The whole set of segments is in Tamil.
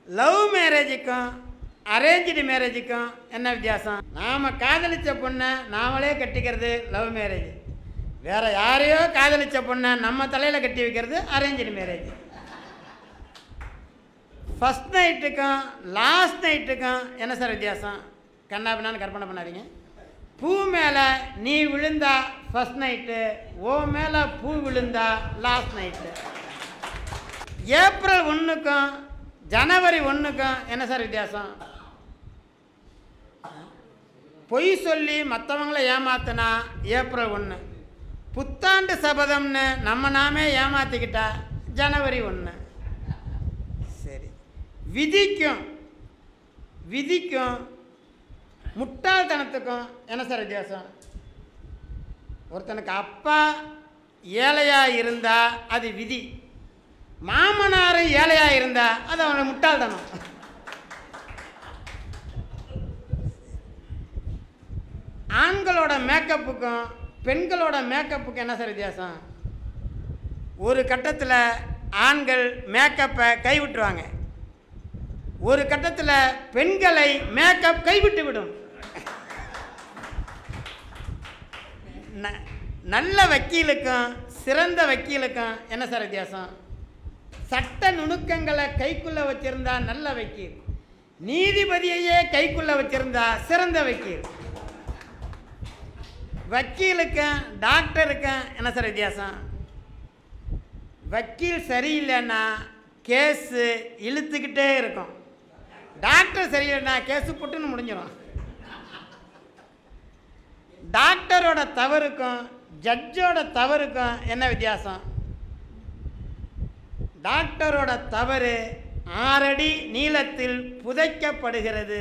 லவ் மேரேஜுக்கும் அரேஞ்சு மேரேஜுக்கும் என்ன வித்தியாசம்? நாம் காதலித்த பொண்ணை நாமளே கட்டிக்கிறது லவ் மேரேஜ். வேறு யாரையோ காதலித்த பொண்ணை நம்ம தலையில் கட்டி வைக்கிறது அரேஞ்சு மேரேஜ். ஃபஸ்ட் நைட்டுக்கும் லாஸ்ட் நைட்டுக்கும் என்ன சார் வித்தியாசம்? கண்ணாபின்னான்னு கற்பனை பண்ணாதீங்க. பூ மேலே நீ விழுந்தா ஃபஸ்ட் நைட்டு, ஓ மேலே பூ விழுந்தா லாஸ்ட் நைட்டு. ஏப்ரல் 1க்கும் ஜனவரி 1க்கும் என்ன சார் வித்தியாசம்? பொய் சொல்லி மற்றவங்கள ஏமாத்தினா ஏப்ரல் 1, புத்தாண்டு சபதம்னு நம்ம நாமே ஏமாற்றிக்கிட்டா ஜனவரி 1. சரி, விதிக்கும் முட்டாள்தனத்துக்கும் என்ன சார் வித்தியாசம்? ஒருத்தனுக்கு அப்பா ஏழையாக இருந்தால் அது விதி, மாமனார் ஏழையாக இருந்தால் அது அவனுக்கு முட்டாள்தனம். ஆண்களோட மேக்கப்புக்கும் பெண்களோட மேக்கப்புக்கும் என்ன சார் வித்தியாசம்? ஒரு கட்டத்தில் ஆண்கள் மேக்கப்பை கைவிட்டுருவாங்க, ஒரு கட்டத்தில் பெண்களை மேக்கப் கைவிட்டு விடும். நல்ல வக்கீலுக்கும் சிறந்த வக்கீலுக்கும் என்ன சார் வித்தியாசம்? சட்ட நுணுக்கங்களை கைக்குள்ளே வச்சுருந்தா நல்ல வக்கீல், நீதிபதியையே கைக்குள்ளே வச்சுருந்தா சிறந்த வக்கீல். வக்கீலுக்கும் டாக்டருக்கும் என்ன சார் வித்தியாசம்? வக்கீல் சரியில்லைன்னா கேஸு இழுத்துக்கிட்டே இருக்கும், டாக்டர் சரியில்லைன்னா கேஸு புட்டுன்னு முடிஞ்சிடும். டாக்டரோட தவறுக்கும் ஜட்ஜோட தவறுக்கும் என்ன வித்தியாசம்? டாக்டரோட தவறு 6 அடி நீளத்தில் புதைக்கப்படுகிறது,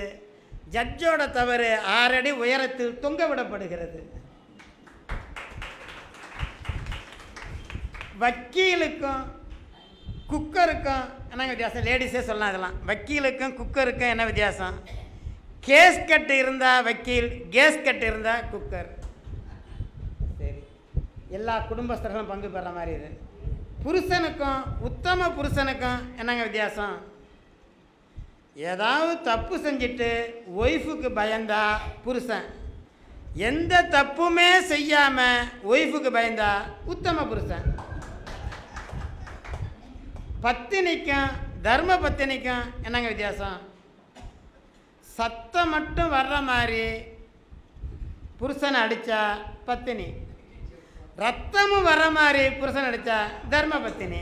ஜட்ஜோட தவறு 6 அடி உயரத்தில் தொங்க விடப்படுகிறது. வக்கீலுக்கும் குக்கருக்கும் என்ன வித்தியாசம்? லேடிஸே சொல்லலாம் இதெல்லாம். வக்கீலுக்கும் குக்கருக்கும் என்ன வித்தியாசம்? கேஸ் கட்டு இருந்தால் வக்கீல், கேஸ் கட்டு இருந்தால் குக்கர். சரி, எல்லா குடும்பஸ்தர்களும் பங்கு பெற மாதிரி இது. புருஷனுக்கும் உத்தம புருஷனுக்கும் என்னங்க வித்தியாசம்? ஏதாவது தப்பு செஞ்சுட்டு ஒய்ஃபுக்கு பயந்தா புருஷன், எந்த தப்புமே செய்யாமல் ஒய்ஃபுக்கு பயந்தா உத்தம புருஷன். பத்தினிக்கும் தர்ம பத்தினிக்கும் என்னங்க வித்தியாசம்? சத்தம் மட்டும் வர்ற மாதிரி புருஷனை அடித்தா பத்தினி, ரத்தமும் வர்ற மாதிரி புருஷன் அடித்தா தர்ம பத்தினி.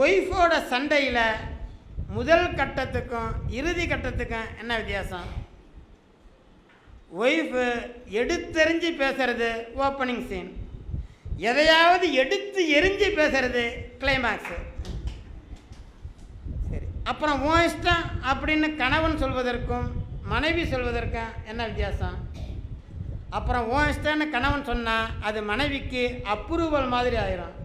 ஒய்ஃபோட சண்டையில் முதல் கட்டத்துக்கும் இறுதி கட்டத்துக்கும் என்ன வித்தியாசம்? ஒய்ஃபு எடுத்தெறிஞ்சு பேசுறது ஓப்பனிங் சீன், எதையாவது எடுத்து எரிஞ்சு பேசுறது கிளைமேக்ஸு. சரி, அப்புறம் உன் இஷ்டம் அப்படின்னு கணவன் சொல்வதற்கும் மனைவி சொல்வதற்கும் என்ன வித்தியாசம்? அப்புறம் உன் இஷ்டம்னு கணவன் சொன்னால் அது மனைவிக்கு அப்ரூவல் மாதிரி ஆயிரும்.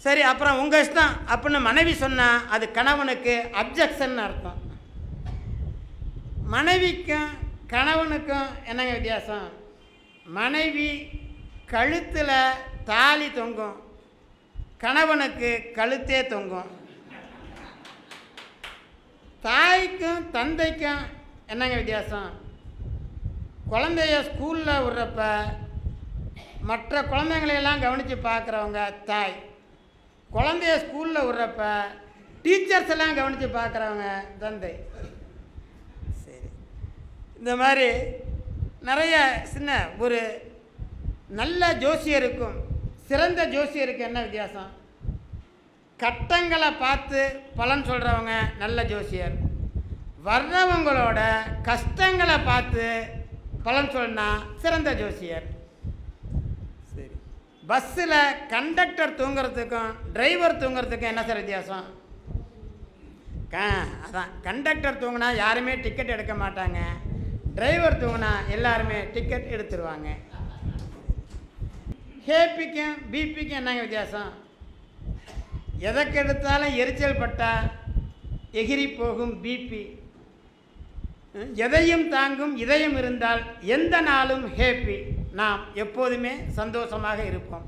சரி, அப்புறம் உங்கள் இஷ்டம் அப்படின்னு மனைவி சொன்னால் அது கணவனுக்கு அப்ஜெக்ஷன் அர்த்தம். மனைவிக்கும் கணவனுக்கும் என்னங்க வித்தியாசம்? மனைவி கழுத்தில் தாலி தொங்கும், கணவனுக்கு கழுத்தே தொங்கும். தாய்க்கும் தந்தைக்கும் என்னங்க வித்தியாசம்? குழந்தைய ஸ்கூலில் விடுறப்ப மற்ற குழந்தைங்களையெல்லாம் கவனித்து பார்க்குறவங்க தாய், குழந்தைய ஸ்கூலில் விடுறப்ப டீச்சர்ஸ் எல்லாம் கவனித்து பார்க்குறவங்க தந்தை. சரி, இந்த மாதிரி நிறைய சின்ன ஒரு நல்ல ஜோசியருக்கும் சிறந்த ஜோசியருக்கு என்ன வித்தியாசம்? கட்டங்களை பார்த்து பலன் சொல்கிறவங்க நல்ல ஜோசியர், வர்றவங்களோட கஷ்டங்களை பார்த்து பலன் சொன்னால் சிறந்த ஜோசியர். சரி, பஸ்ஸில் கண்டக்டர் தூங்குறதுக்கும் டிரைவர் தூங்குறதுக்கும் என்ன சார் வித்தியாசம்? அதான், கண்டக்டர் தூங்கினா யாருமே டிக்கெட் எடுக்க மாட்டாங்க, டிரைவர் தூங்கினா எல்லாருமே டிக்கெட் எடுத்துருவாங்க. ஹேப்பிக்கும் பிபிக்கும் என்னங்க வித்தியாசம்? எதற்கு எடுத்தாலும் எரிச்சல் பட்டால் எகிரி போகும் பிபி, எதையும் தாங்கும் இதயம் இருந்தால் எந்த நாளும் ஹேப்பி. நாம் எப்போதுமே சந்தோஷமாக இருப்போம்.